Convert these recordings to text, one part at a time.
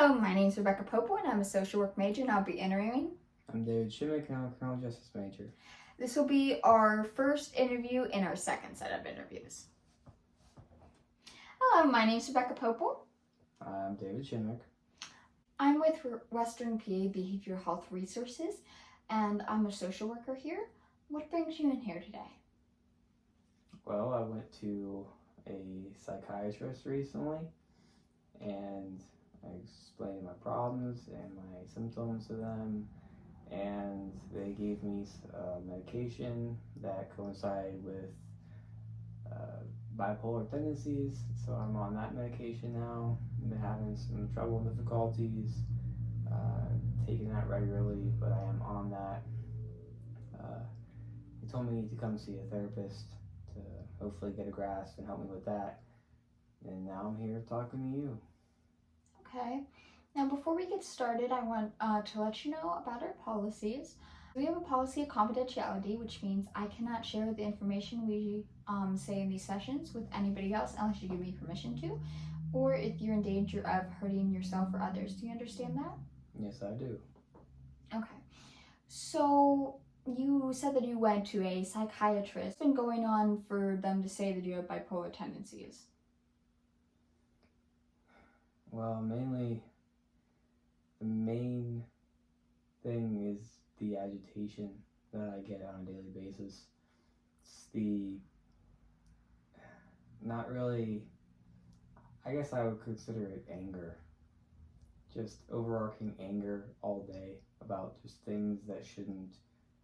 Hello, my name is Rebecca Popo and I'm a social work major and I'll be interviewing. I'm David Shimmick and I'm a criminal justice major. This will be our first interview in our second set of interviews. Hello, my name is Rebecca Popo. I'm David Shimmick. I'm with Western PA Behavioral Health Resources and I'm a social worker here. What brings you in here today? Well, I went to a psychiatrist recently and I explained my problems and my symptoms to them, and they gave me medication that coincided with bipolar tendencies, so I'm on that medication now. I've been having some trouble and difficulties taking that regularly, but I am on that. He told me to come see a therapist to hopefully get a grasp and help me with that. And now I'm here talking to you. Okay. Now, before we get started, I want to let you know about our policies. We have a policy of confidentiality, which means I cannot share the information we say in these sessions with anybody else unless you give me permission to, or if you're in danger of hurting yourself or others. Do you understand that? Yes, I do. Okay. So you said that you went to a psychiatrist. It's been going on for them to say that you have bipolar tendencies. Well, mainly the main thing is the agitation that I get on a daily basis. It's not really, I guess I would consider it anger. Just overarching anger all day about just things that shouldn't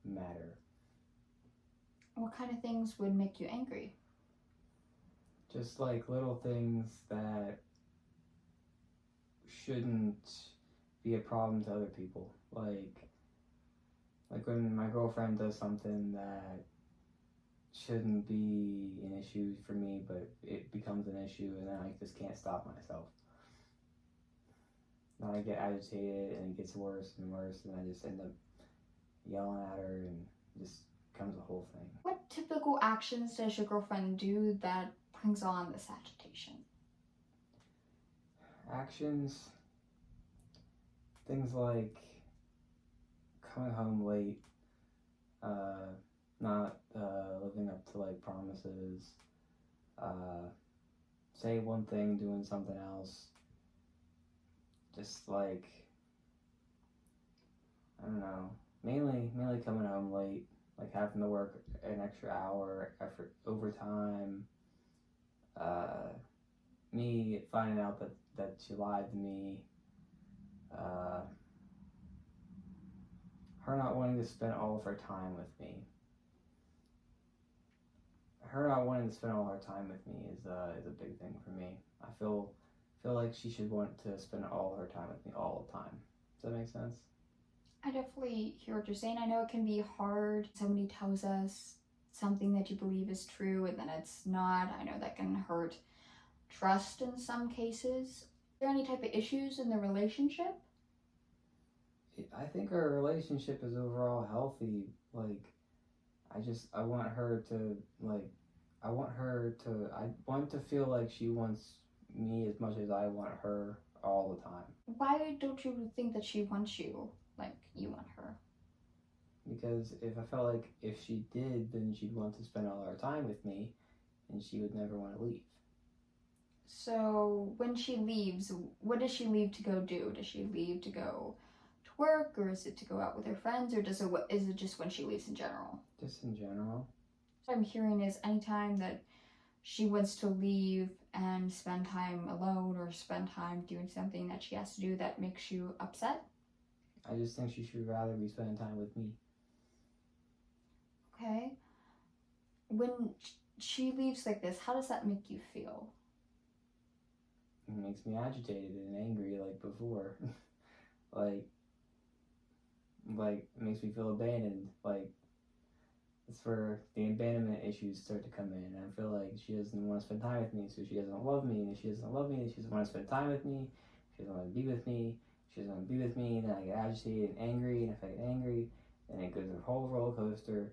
matter. What kind of things would make you angry? Just like little things that shouldn't be a problem to other people. Like when my girlfriend does something that shouldn't be an issue for me, but it becomes an issue, and then I just can't stop myself. Then I get agitated and it gets worse and worse, and I just end up yelling at her, and it just becomes a whole thing. What typical actions does your girlfriend do that brings on this agitation? Actions, things like coming home late, not living up to like promises, say one thing, doing something else, just like, I don't know, mainly coming home late, like having to work an extra hour, effort, overtime, me finding out that she lied to me, her not wanting to spend all of her time with me. Her not wanting to spend all her time with me is a big thing for me. I feel like she should want to spend all her time with me all the time. Does that make sense? I definitely hear what you're saying. I know it can be hard. Somebody tells us something that you believe is true and then it's not. I know that can hurt trust in some cases. Is there any type of issues in the relationship? I think our relationship is overall healthy. Like, I want her to, I want to feel like she wants me as much as I want her all the time. Why don't you think that she wants you like you want her? Because if I felt like if she did, then she'd want to spend all her time with me and she would never want to leave. So when she leaves, what does she leave to go do? Does she leave to go to work, or is it to go out with her friends, or is it just when she leaves in general? Just in general. What I'm hearing is anytime that she wants to leave and spend time alone or spend time doing something that she has to do that makes you upset. I just think she should rather be spending time with me. Okay. When she leaves like this, how does that make you feel? It makes me agitated and angry like before. like it makes me feel abandoned. Like, it's where the abandonment issues start to come in, and I feel like she doesn't want to spend time with me, so she doesn't love me, and if she doesn't love me, she doesn't want to spend time with me, she doesn't want to be with me, she doesn't want to be with me, then I get agitated and angry, and if I get angry, then it goes a whole roller coaster,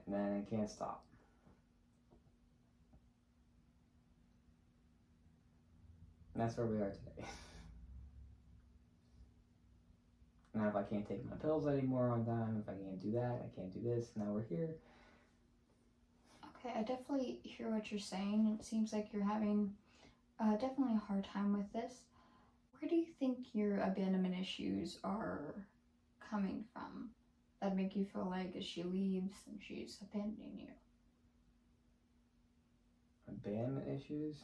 and then I can't stop. And that's where we are today. Now if I can't take my pills anymore on time, if I can't do that, I can't do this, now we're here. Okay, I definitely hear what you're saying. It seems like you're having definitely a hard time with this. Where do you think your abandonment issues are coming from that make you feel like if she leaves, then she's abandoning you? Abandonment issues?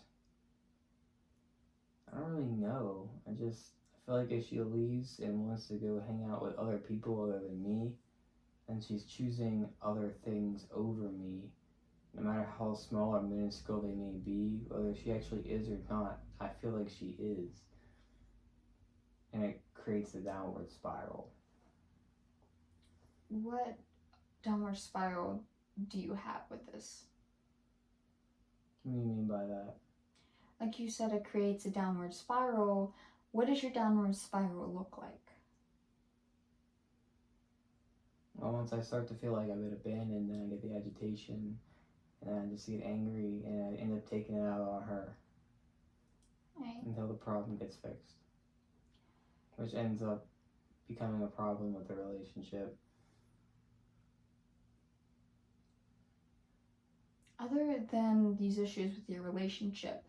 I don't really know. I feel like if she leaves and wants to go hang out with other people other than me, then she's choosing other things over me, no matter how small or minuscule they may be, whether she actually is or not. I feel like she is. And it creates a downward spiral. What downward spiral do you have with this? What do you mean by that? Like you said, it creates a downward spiral. What does your downward spiral look like? Well, once I start to feel like I've been abandoned, then I get the agitation, and I just get angry, and I end up taking it out on her. Right. Until the problem gets fixed, which ends up becoming a problem with the relationship. Other than these issues with your relationship,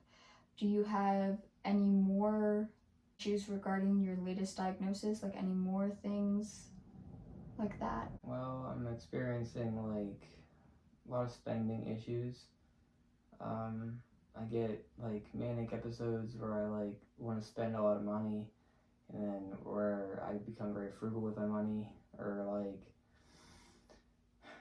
do you have any more issues regarding your latest diagnosis? Like any more things like that? Well, I'm experiencing like a lot of spending issues. I get like manic episodes where I like want to spend a lot of money, and then where I become very frugal with my money, or like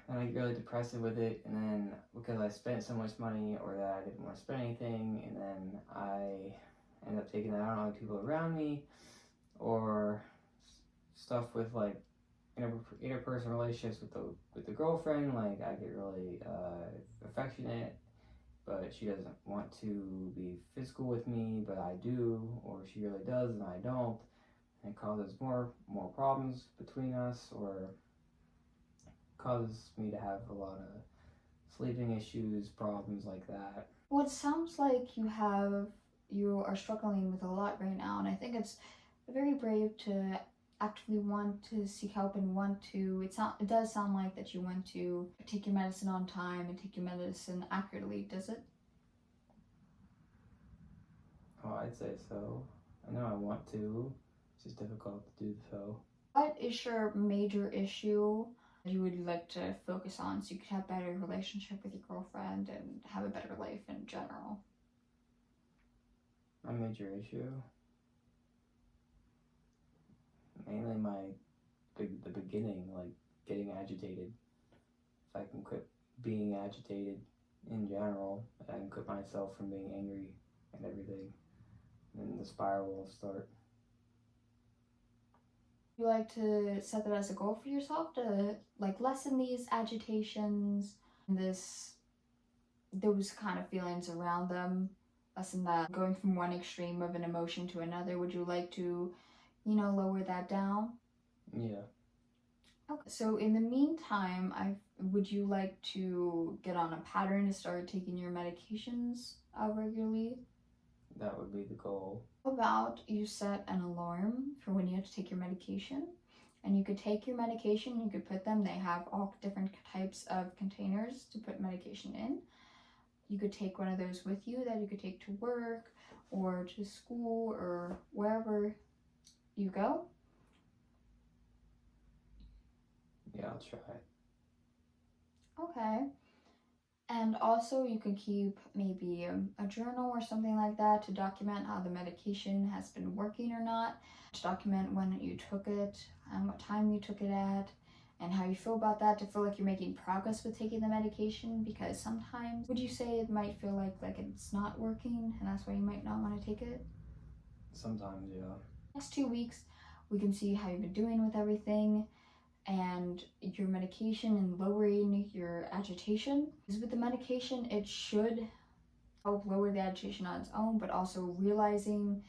and I get really depressive with it, and then because I spent so much money or that I didn't want to spend anything, and then I end up taking that out on other people around me, or stuff with like interpersonal relationships with the girlfriend. Like I get really affectionate, but she doesn't want to be physical with me, but I do, or she really does and I don't, and it causes more problems between us, or causes me to have a lot of sleeping issues, problems like that. Well, it sounds like you are struggling with a lot right now, and I think it's very brave to actively want to seek help and want to. It does sound like that you want to take your medicine on time and take your medicine accurately. Does it? Oh, I'd say so. I know I want to. It's just difficult to do so. What is your major issue you would like to focus on so you could have a better relationship with your girlfriend and have a better life in general? My major issue? Mainly the beginning, like getting agitated. If I can quit being agitated in general, I can quit myself from being angry and everything, then the spiral will start. You like to set that as a goal for yourself to like lessen these agitations and those kind of feelings around them, lessen that going from one extreme of an emotion to another. Would you like to, lower that down? Yeah. Okay. So in the meantime, would you like to get on a pattern to start taking your medications regularly? That would be the goal. How about you set an alarm for when you have to take your medication? And you could take your medication, you could put them, they have all different types of containers to put medication in. You could take one of those with you that you could take to work or to school or wherever you go. Yeah, I'll try. Okay. And also you can keep maybe a journal or something like that to document how the medication has been working or not, to document when you took it and what time you took it at and how you feel about that, to feel like you're making progress with taking the medication, because sometimes would you say it might feel like it's not working and that's why you might not want to take it? Sometimes, yeah. Next 2 weeks we can see how you've been doing with everything and your medication and lowering your agitation. Because with the medication, it should help lower the agitation on its own, but also realizing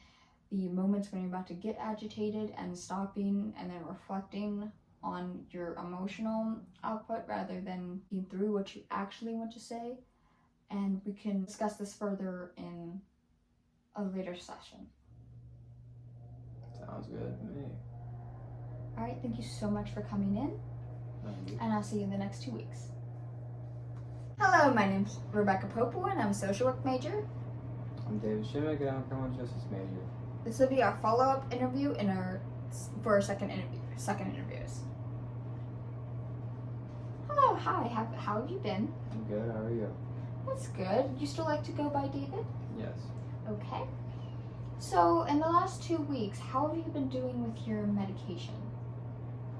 the moments when you're about to get agitated and stopping and then reflecting on your emotional output rather than thinking through what you actually want to say. And we can discuss this further in a later session. Sounds good to me. All right, thank you so much for coming in, Thank you. and I'll see you in the next 2 weeks. Hello, my name's Rebecca Popo, and I'm a social work major. I'm David Shimmick, and I'm a criminal justice major. This will be our follow-up interview for our second interviews. Hello, hi. How have you been? I'm good. How are you? That's good. You still like to go by David? Yes. Okay. So, in the last 2 weeks, how have you been doing with your medication?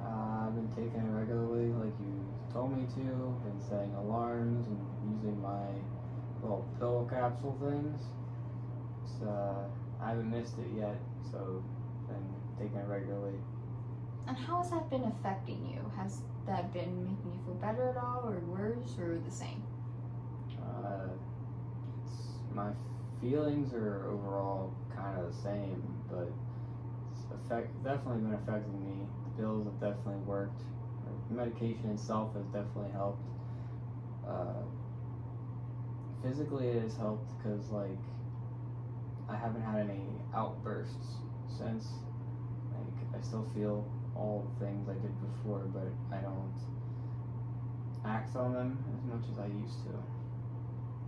I've been taking it regularly, like you told me to. Been setting alarms and using my little pill capsule things. I haven't missed it yet, so been taking it regularly. And how has that been affecting you? Has that been making you feel better at all, or worse, or the same? My feelings are overall kind of the same, but it's definitely been affecting me. The pills have definitely worked. The medication itself has definitely helped. Physically, it has helped because like I haven't had any outbursts since. Like I still feel all the things I did before, but I don't act on them as much as I used to.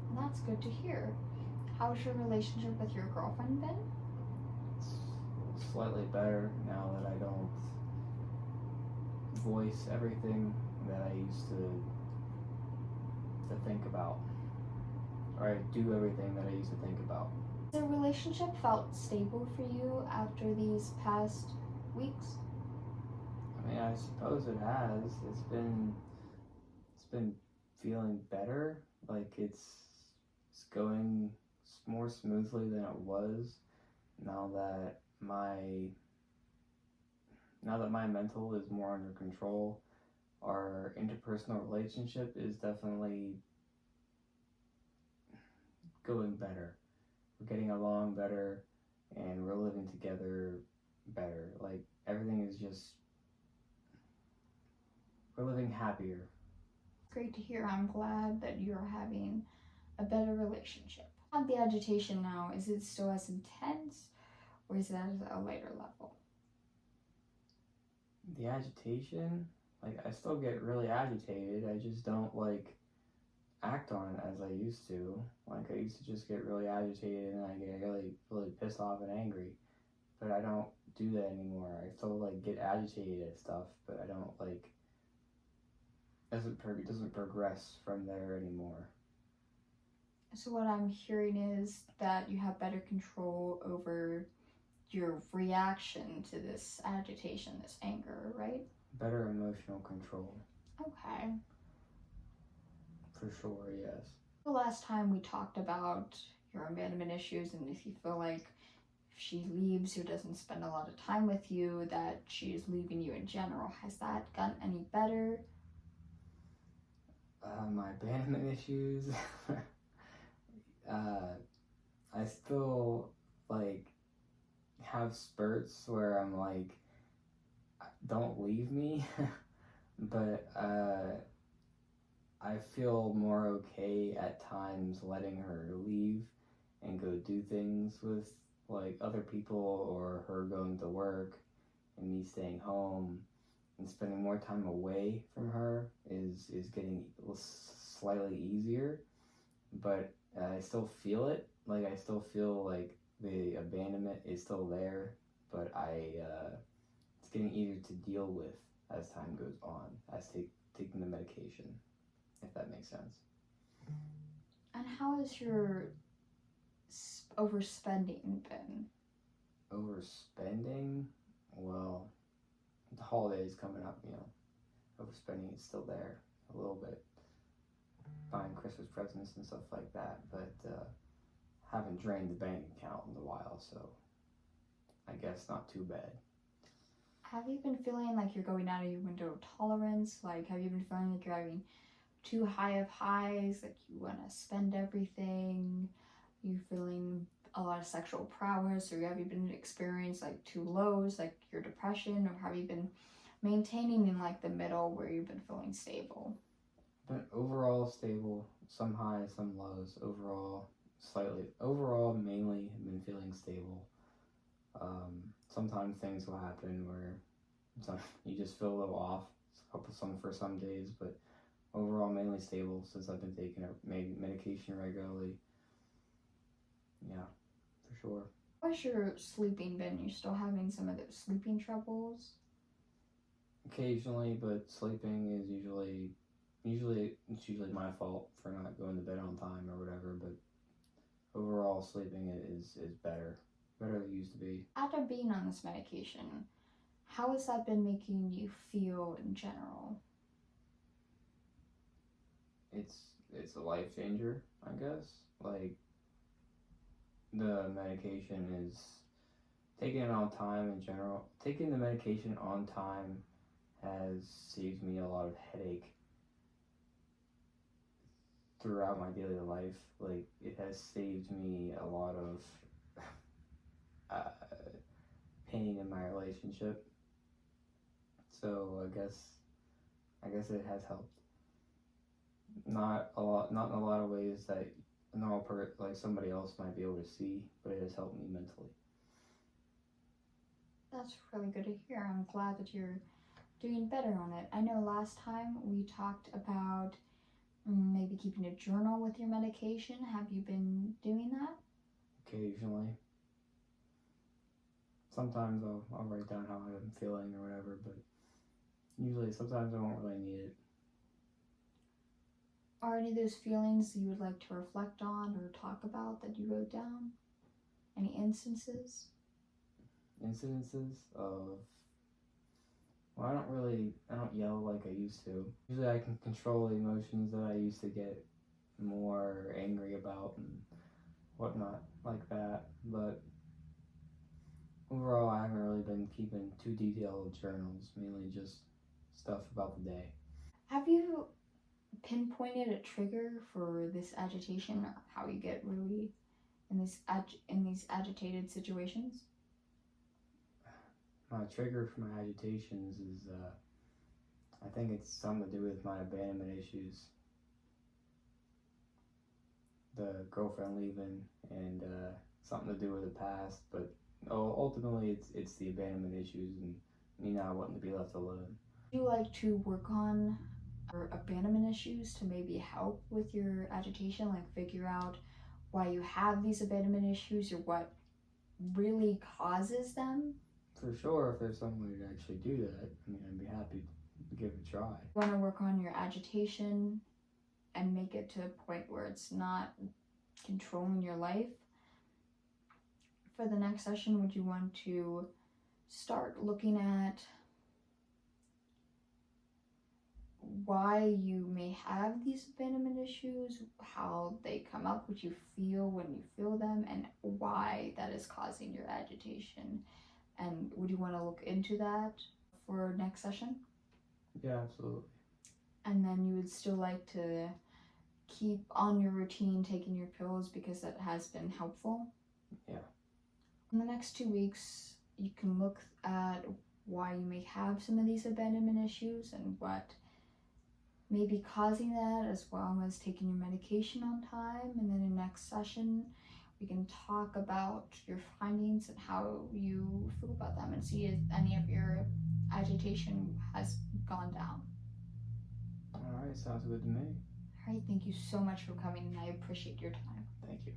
And that's good to hear. How's your relationship with your girlfriend been? It's slightly better now that I don't voice everything that I used to think about, or I do everything that I used to think about. Has the relationship felt stable for you after these past weeks? I mean, I suppose it has. It's been feeling better. Like it's going more smoothly than it was now that my mental is more under control. Our interpersonal relationship is definitely going better. We're getting along better, and we're living together better. Like everything is just, we're living happier. Great to hear. I'm glad that you're having a better relationship. On the agitation now, is it still as intense, or is it at a lighter level? The agitation, like I still get really agitated. I just don't like act on it as I used to. Like I used to just get really agitated and I get really pissed off and angry. But I don't do that anymore. I still like get agitated at stuff, but I don't like it doesn't progress from there anymore. So what I'm hearing is that you have better control over your reaction to this agitation, this anger, right? Better emotional control. Okay. For sure, yes. The last time we talked about your abandonment issues, and if you feel like if she leaves or doesn't spend a lot of time with you, that she's leaving you in general. Has that gotten any better? My abandonment issues. I still like have spurts where I'm like, don't leave me, but I feel more okay at times letting her leave and go do things with like other people, or her going to work and me staying home and spending more time away from her is getting slightly easier, but I still feel it. Like I still feel like the abandonment is still there, but it's getting easier to deal with as time goes on, as taking the medication, if that makes sense. And how has your overspending been? Overspending? Well, the holidays coming up, overspending is still there a little bit. Buying Christmas presents and stuff like that, but haven't drained the bank account in a while, so I guess not too bad. Have you been feeling like you're going out of your window of tolerance? Like, have you been feeling like you're having too high of highs, like you want to spend everything? You feeling a lot of sexual prowess, or have you been experiencing like too lows, like your depression, or have you been maintaining in like the middle where you've been feeling stable? But overall stable, some highs, some lows. Overall mainly been feeling stable. Sometimes things will happen where you just feel a little off. Some for some days, but overall mainly stable since I've been taking medication regularly. Yeah, for sure. How's your sleeping been? You still having some of those sleeping troubles? Occasionally, but sleeping is usually my fault for not going to bed on time or whatever. But overall, sleeping is better than it used to be. After being on this medication, how has that been making you feel in general? It's a life changer, I guess. Like the medication is taking it on time in general. Taking the medication on time has saved me a lot of headache throughout my daily life. Like it has saved me a lot of uh, pain in my relationship. So I guess it has helped. Not not in a lot of ways that a normal like somebody else might be able to see, but it has helped me mentally. That's really good to hear. I'm glad that you're doing better on it. I know last time we talked about maybe keeping a journal with your medication. Have you been doing that? Occasionally. Sometimes I'll write down how I'm feeling or whatever, but usually sometimes I won't really need it. Are any of those feelings you would like to reflect on or talk about that you wrote down? Any instances? Incidences of well, I don't yell like I used to. Usually I can control the emotions that I used to get more angry about and whatnot like that. But overall, I haven't really been keeping too detailed journals, mainly just stuff about the day. Have you pinpointed a trigger for this agitation or how you get really in these agitated situations? My trigger for my agitations is, I think it's something to do with my abandonment issues. The girlfriend leaving and something to do with the past, but ultimately it's the abandonment issues and me not wanting to be left alone. Would you like to work on your abandonment issues to maybe help with your agitation, like figure out why you have these abandonment issues or what really causes them? For sure, if there's some way to actually do that, I mean, I'd be happy to give it a try. You want to work on your agitation and make it to a point where it's not controlling your life. For the next session, would you want to start looking at why you may have these abandonment issues, how they come up, what you feel when you feel them, and why that is causing your agitation? And would you want to look into that for next session? Yeah, absolutely. And then you would still like to keep on your routine taking your pills because that has been helpful? Yeah. In the next 2 weeks, you can look at why you may have some of these abandonment issues and what may be causing that, as well as taking your medication on time. And then in next session, we can talk about your findings and how you feel about them and see if any of your agitation has gone down. All right, sounds good to me. All right, thank you so much for coming, and I appreciate your time. Thank you.